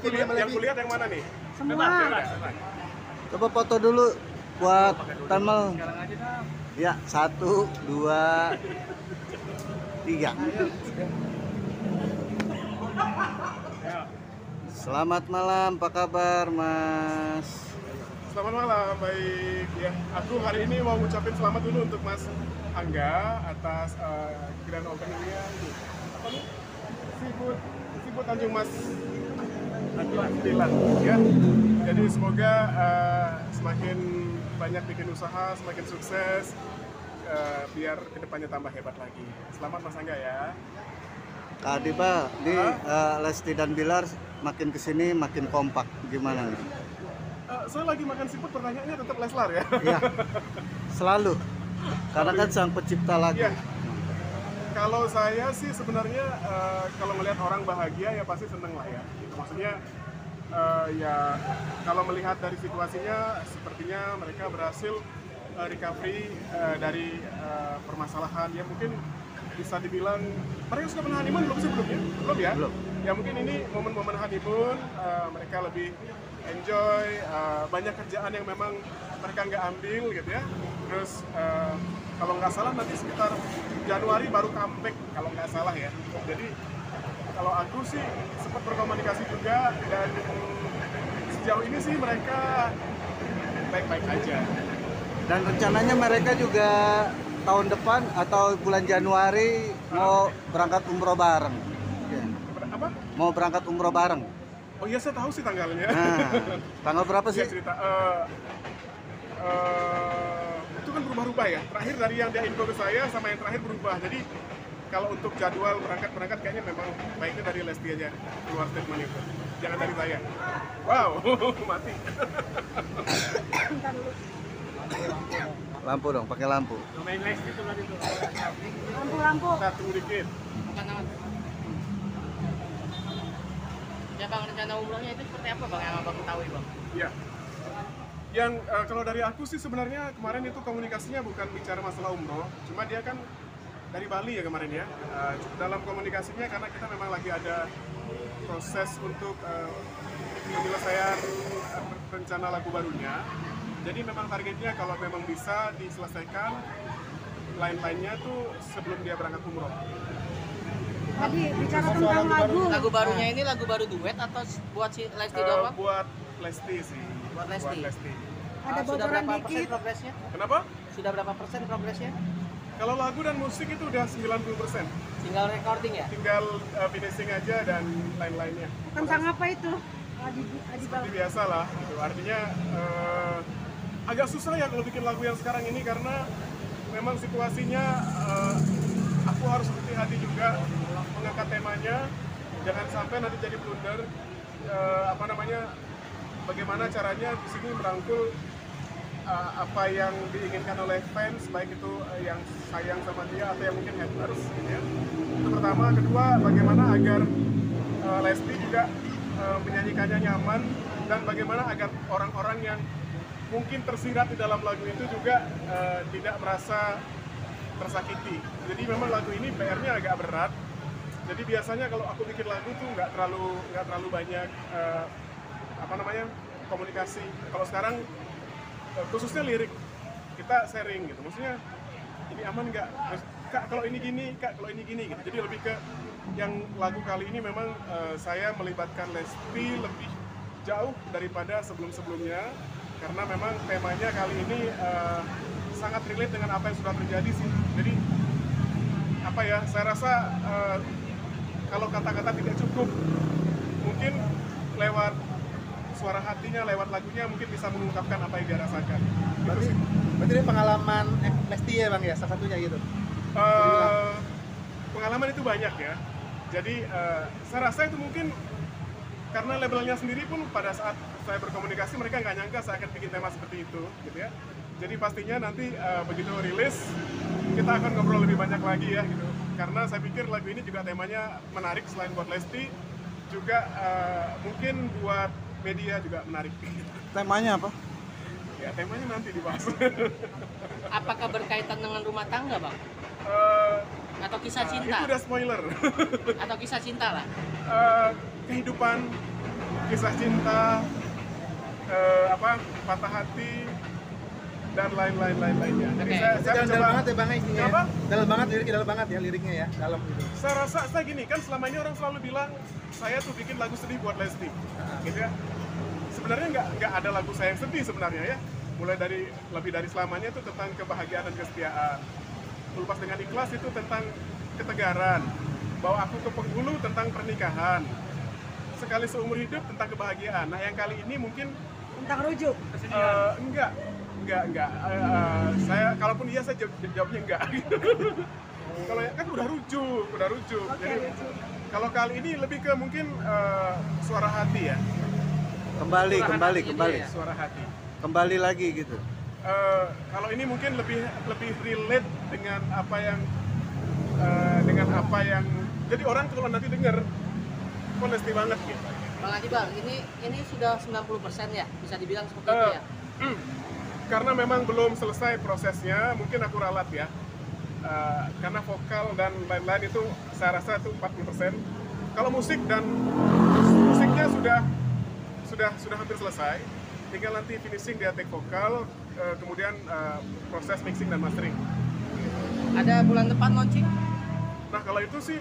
Yang kulihat yang mana nih? Semua. Coba foto dulu buat Tamel. Ya, 1, 2, 3. Selamat malam, apa kabar Mas? Selamat malam, baik ya. Aku hari ini mau ngucapin selamat dulu untuk Mas Angga atas grand openingnya. Apa nih? Seafood Tanjung Mas Dilan ya. Jadi semoga semakin banyak bikin usaha, semakin sukses, biar kedepannya tambah hebat lagi. Selamat Mas Angga ya. Kak Adiba, di Lesti dan Bilar makin kesini makin kompak, gimana nih? Saya lagi makan seafood, pertanyaannya tetap Leslar ya? Iya, selalu. Karena kan sang pencipta lagu. Ya. Kalau saya sih sebenarnya kalau melihat orang bahagia ya pasti seneng lah ya. Maksudnya ya kalau melihat dari situasinya sepertinya mereka berhasil recovery dari permasalahan ya, mungkin bisa dibilang mereka sudah pernah honeymoon belum sih belumnya? Belum ya? Belum. Ya mungkin ini momen-momen honeymoon, mereka lebih enjoy, banyak kerjaan yang memang mereka nggak ambil gitu ya. Terus kalau nggak salah nanti sekitar Januari baru comeback kalau nggak salah ya. Jadi kalau aku sih sempat berkomunikasi juga dan sejauh ini sih mereka baik-baik aja. Dan rencananya mereka juga tahun depan atau bulan Januari mau berangkat umroh bareng. Ya. Apa? Mau berangkat umroh bareng. Oh iya, saya tahu sih tanggalnya. Nah, tanggal berapa sih? Cerita. Itu kan berubah-ubah ya. Terakhir dari yang dia info ke saya sama yang terakhir berubah. Jadi kalau untuk jadwal berangkat kayaknya memang baiknya dari Lesti aja keluar statement itu. Jangan dari saya. Wow, mati. Lampu dong, pakai lampu. Main Lesti itu tadi tuh. Lampu. Nah, tunggu dikit. Ya Bang, rencana umrohnya itu seperti apa Bang yang Abang ketahui Bang? Iya. Yang kalau dari aku sih sebenarnya kemarin itu komunikasinya bukan bicara masalah umroh, cuma dia kan dari Bali ya kemarin ya. Dalam komunikasinya karena kita memang lagi ada proses untuk penyelesaian rencana lagu barunya. Jadi memang targetnya kalau memang bisa diselesaikan lain-lainnya tuh sebelum dia berangkat umroh. Tadi bicara tentang lagu. Lagu barunya ini lagu baru duet atau buat si Lesti doang? Buat Lesti sih. Buat Lesti. Ada Sudah bocoran berapa persen dikit. progresnya? Kenapa? Sudah berapa persen progresnya? Kalau lagu dan musik itu udah 90%. Tinggal recording ya? Tinggal finishing aja dan lain-lainnya. Tentang apa itu? Seperti biasa lah, gitu. Artinya agak susah ya kalau bikin lagu yang sekarang ini karena memang situasinya aku harus hati-hati juga mengangkat temanya, jangan sampai nanti jadi blunder. Bagaimana caranya di sini merangkul apa yang diinginkan oleh fans, baik itu yang sayang sama dia atau yang mungkin haters gitu ya. Itu pertama. Kedua, bagaimana agar Lesti juga menyanyikannya nyaman, dan bagaimana agar orang-orang yang mungkin tersirat di dalam lagu itu juga tidak merasa tersakiti. Jadi memang lagu ini PR-nya agak berat. Jadi biasanya kalau aku bikin lagu tuh nggak terlalu banyak komunikasi. Kalau sekarang khususnya lirik kita sharing gitu. Maksudnya ini aman nggak? Kak kalau ini gini, Kak kalau ini gini gitu. Jadi lebih ke yang lagu kali ini memang saya melibatkan Lesti lebih jauh daripada sebelum-sebelumnya karena memang temanya kali ini sangat relate dengan apa yang sudah terjadi sih. Jadi saya rasa kalau kata-kata tidak cukup, mungkin lewat suara hatinya, lewat lagunya mungkin bisa mengungkapkan apa yang dia rasakan. Berarti ini pengalaman Lesti ya Bang ya, salah satunya gitu? Pengalaman itu banyak ya. Jadi saya rasa itu mungkin karena labelnya sendiri pun pada saat saya berkomunikasi mereka nggak nyangka saya akan bikin tema seperti itu gitu ya. Jadi pastinya nanti begitu rilis kita akan ngobrol lebih banyak lagi ya gitu. Karena saya pikir lagu ini juga temanya menarik, selain buat Lesti juga mungkin buat media juga menarik. Temanya apa? Ya temanya nanti dibahas. Apakah berkaitan dengan rumah tangga Bang? Atau kisah cinta? Itu udah spoiler. Atau kisah cinta lah? Kehidupan kisah cinta, patah hati, dan lainnya. Jadi Oke. saya Dalam mencoba. banget ya bang isinya. Kenapa? Dalam banget liriknya ya, dalam gitu. Saya rasa saya gini kan selama ini orang selalu bilang saya tuh bikin lagu sedih buat Lesti, gitu ya. Sebenarnya nggak ada lagu saya yang sedih sebenarnya ya. Mulai dari lebih dari selamanya itu tentang kebahagiaan dan kesetiaan. Lepas dengan ikhlas itu tentang ketegaran. Bawa aku ke penghulu tentang pernikahan. Sekali seumur hidup tentang kebahagiaan. Nah yang kali ini mungkin Tentang rujuk. enggak. Saya kalaupun iya saya jawabnya enggak. Kalau ya kan udah rujuk. Oke, Jadi rujuk. kalau kali ini lebih ke mungkin suara hati ya, Kembali. suara hati. Kembali lagi gitu. Kalau ini mungkin lebih relate dengan apa yang jadi orang kalau nanti denger kok Lesti banget gitu. Bang Adi Bang, ini sudah 90% ya, bisa dibilang seperti itu ya. Karena memang belum selesai prosesnya, mungkin aku ralat ya. Karena vokal dan lain-lain itu saya rasa itu 40%. Kalau musiknya sudah hampir selesai. Tinggal nanti finishing dia take vokal, kemudian proses mixing dan mastering. Ada bulan depan launching? Nah kalau itu sih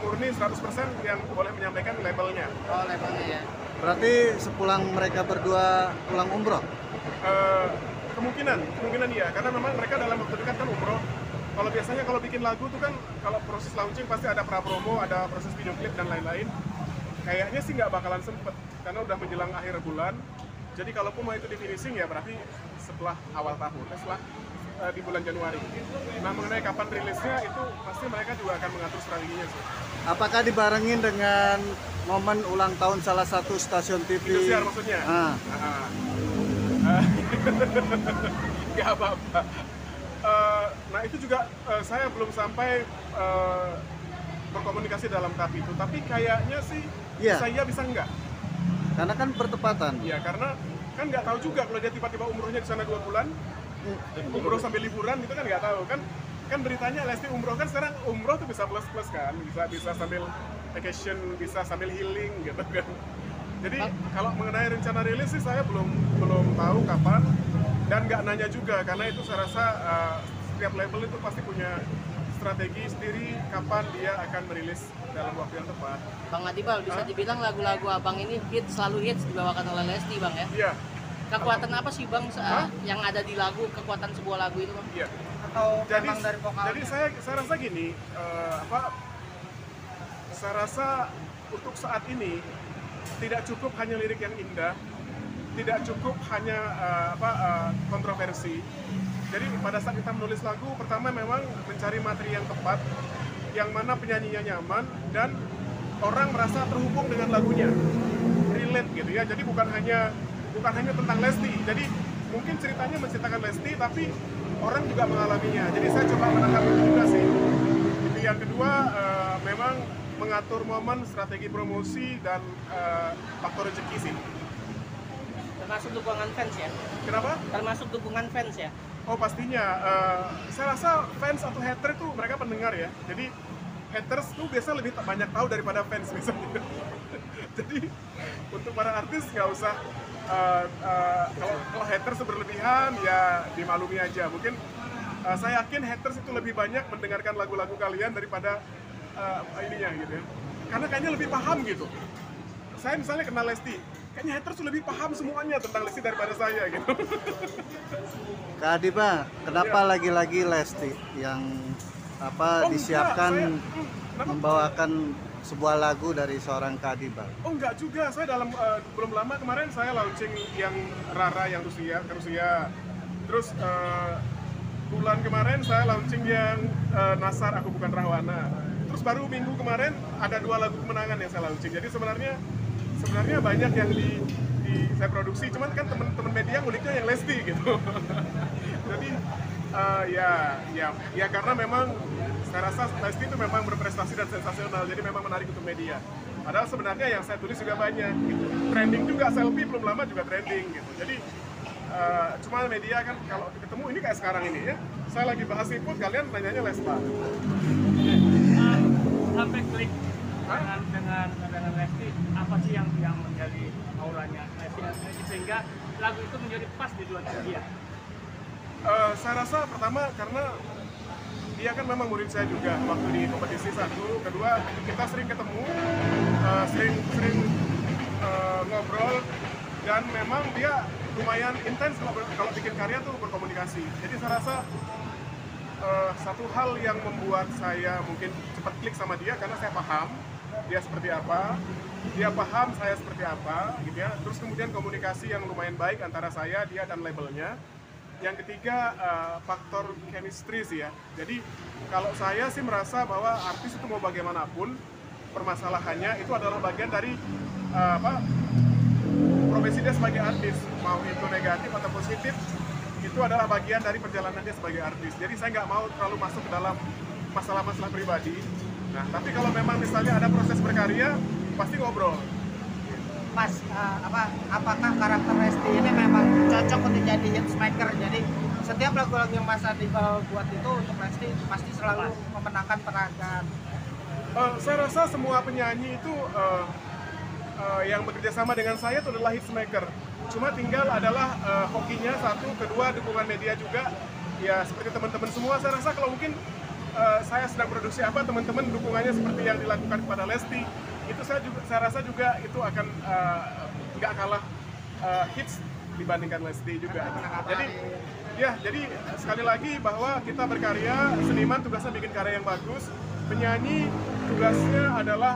murni 100% yang boleh menyampaikan labelnya. Oh, labelnya ya. Berarti sepulang mereka berdua pulang umroh? Kemungkinan iya, karena memang mereka dalam waktu dekat kan umroh. Kalau biasanya kalau bikin lagu tuh kan kalau proses launching pasti ada pra-promo, ada proses video klip dan lain-lain. Kayaknya sih nggak bakalan sempet, karena udah menjelang akhir bulan. Jadi kalaupun mau itu di finishing ya berarti setelah awal tahun, setelah di bulan Januari. Nah mengenai kapan rilisnya itu pasti mereka juga akan mengatur strateginya sih. Apakah dibarengin dengan momen ulang tahun salah satu stasiun TV? Indosiar maksudnya? Ah. Nggak apa-apa. Nah itu juga saya belum sampai berkomunikasi dalam tahap itu. Tapi kayaknya sih Iya. bisa iya bisa enggak. Karena kan pertepatan. Iya karena kan nggak tahu juga kalau dia tiba-tiba umrohnya di sana 2 bulan, umroh sambil liburan itu kan nggak tahu kan beritanya Lesti umroh kan sekarang umroh tuh bisa plus kan, bisa sambil vacation, bisa sambil healing gitu kan. Jadi kalau mengenai rencana rilis sih saya belum tahu kapan dan nggak nanya juga karena itu saya rasa setiap label itu pasti punya strategi sendiri kapan dia akan merilis dalam waktu yang tepat. Bang Adibal, bisa dibilang lagu-lagu abang ini selalu hits dibawakan oleh Lesti Bang ya? Iya. Kekuatan apa sih Bang yang ada di lagu, kekuatan sebuah lagu itu Bang? Iya. Atau Jadi, memang dari vokalnya? jadi saya rasa gini, saya rasa untuk saat ini tidak cukup hanya lirik yang indah, tidak cukup hanya kontroversi. Jadi pada saat kita menulis lagu, pertama memang mencari materi yang tepat, yang mana penyanyinya nyaman dan orang merasa terhubung dengan lagunya, relate gitu ya. Jadi bukan hanya tentang Lesti. Jadi mungkin ceritanya menceritakan Lesti, tapi orang juga mengalaminya. Jadi saya coba menangkap itu juga sih. Itu yang kedua, memang mengatur momen, strategi promosi dan faktor rezeki sih. Termasuk dukungan fans ya? Kenapa? Termasuk dukungan fans ya? Oh pastinya, saya rasa fans atau hater itu mereka pendengar ya. Jadi haters tuh biasa lebih banyak tahu daripada fans misalnya. Jadi untuk para artis nggak usah kalau haters berlebihan ya dimaklumi aja. Mungkin saya yakin haters itu lebih banyak mendengarkan lagu-lagu kalian daripada ininya gitu ya. Karena kayaknya lebih paham gitu. Saya misalnya kenal Lesti, kayaknya haters tuh lebih paham semuanya tentang Lesti daripada saya gitu. Kak Adiba, kenapa lagi-lagi Lesti yang disiapkan membawakan sebuah lagu dari seorang Kak Adiba? Oh enggak juga, saya belum lama kemarin saya launching yang Rara yang ke Rusia. Terus bulan kemarin saya launching yang Nasar Aku Bukan Rahwana. Terus baru minggu kemarin ada 2 lagu kemenangan yang saya launching. Jadi sebenarnya banyak yang saya produksi, cuman kan teman-teman media nguliknya yang Lesti gitu. Jadi ya karena memang saya rasa Lesti itu memang berprestasi dan sensasional, jadi memang menarik untuk media. Padahal sebenarnya yang saya tulis juga banyak gitu. Trending juga, selfie belum lama juga trending gitu. Jadi cuma media kan kalau ketemu ini kayak sekarang ini ya, saya lagi bahas siput, kalian nanyanya Lespa. Sampai klik dengan dengan Lesti, apa sih yang menjadi auranya Lesti sehingga lagu itu menjadi pas di dua dia? Saya rasa pertama karena dia kan memang murid saya juga waktu di kompetisi satu, kedua kita sering ketemu, sering ngobrol, dan memang dia lumayan intens kalau bikin karya tuh berkomunikasi. Jadi saya rasa satu hal yang membuat saya mungkin cepat klik sama dia karena saya paham dia seperti apa, dia paham saya seperti apa, gitu ya. Terus kemudian komunikasi yang lumayan baik antara saya, dia dan labelnya. Yang ketiga faktor chemistry sih ya. Jadi kalau saya sih merasa bahwa artis itu mau bagaimanapun permasalahannya itu adalah bagian dari profesi dia sebagai artis, mau itu negatif atau positif, itu adalah bagian dari perjalanan dia sebagai artis. Jadi saya nggak mau terlalu masuk ke dalam masalah-masalah pribadi. Nah, tapi kalau memang misalnya ada proses berkarya, pasti ngobrol. Mas, apakah karakter Lesti ini memang cocok untuk jadi hitmaker? Jadi setiap lagu-lagu yang Mas Adibal buat itu untuk Lesti pasti selalu memenangkan peragaan. Saya rasa semua penyanyi itu yang bekerja sama dengan saya itu adalah hitmaker. Cuma tinggal adalah hokinya satu, kedua dukungan media juga. Ya seperti teman-teman semua, saya rasa kalau mungkin saya sedang produksi apa, teman-teman dukungannya seperti yang dilakukan kepada Lesti, itu saya rasa juga itu akan nggak kalah hits dibandingkan Lesti juga. Jadi sekali lagi bahwa kita berkarya, seniman tugasnya bikin karya yang bagus, penyanyi tugasnya adalah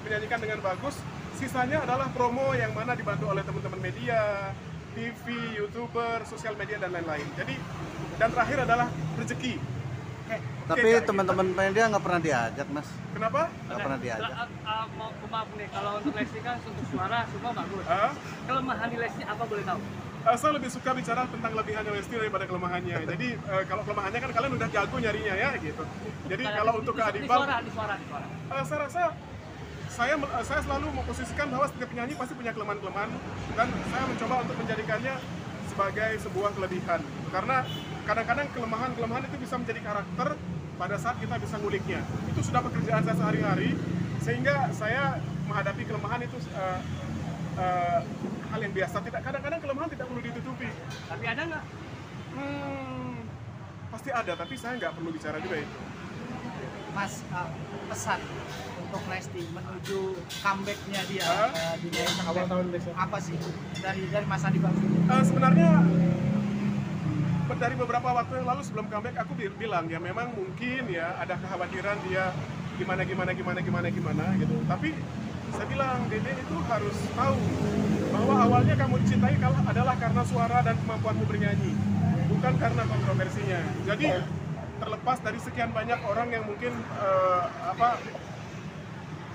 menyanyikan dengan bagus. Sisanya adalah promo yang mana dibantu oleh teman-teman media, TV, YouTuber, sosial media, dan lain-lain. Jadi, dan terakhir adalah rezeki. Tapi teman-teman media nggak pernah diajak, Mas. Kenapa? Nggak pernah diajak. Maaf nih, kalau untuk Lesti kan untuk suara semua bagus. Kelemahan di Lesti apa boleh tahu? Saya lebih suka bicara tentang lebihannya Lesti daripada kelemahannya. Jadi kalau kelemahannya kan kalian udah jago nyarinya ya gitu. Jadi kalau untuk ke Adibal, di suara. saya rasa saya selalu memposisikan bahwa setiap penyanyi pasti punya kelemahan-kelemahan, dan saya mencoba untuk menjadikannya sebagai sebuah kelebihan. Karena kadang-kadang kelemahan-kelemahan itu bisa menjadi karakter pada saat kita bisa nguliknya. Itu sudah pekerjaan saya sehari-hari, sehingga saya menghadapi kelemahan itu hal yang biasa. Kadang-kadang kelemahan tidak perlu ditutupi. Tapi ada nggak? Pasti ada, tapi saya nggak perlu bicara juga itu. Mas, pesan untuk Lesti menuju comeback-nya dia di awal tahun besok apa sih dari Mas Adibal? Sebenarnya dari beberapa waktu yang lalu sebelum comeback aku bilang ya memang mungkin ya ada kekhawatiran dia gimana gitu. Tapi saya bilang Dede itu harus tahu bahwa awalnya kamu dicintai adalah karena suara dan kemampuanmu bernyanyi, bukan karena kontroversinya. Jadi terlepas dari sekian banyak orang yang mungkin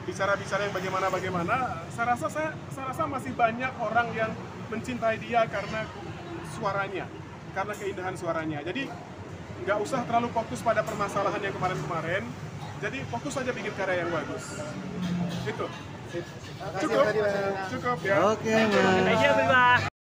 bicara-bicara yang bagaimana, saya rasa masih banyak orang yang mencintai dia karena suaranya, karena keindahan suaranya. Jadi nggak usah terlalu fokus pada permasalahan yang kemarin-kemarin. Jadi fokus saja bikin karya yang bagus. Gitu. Cukup ya. Oke, Mas.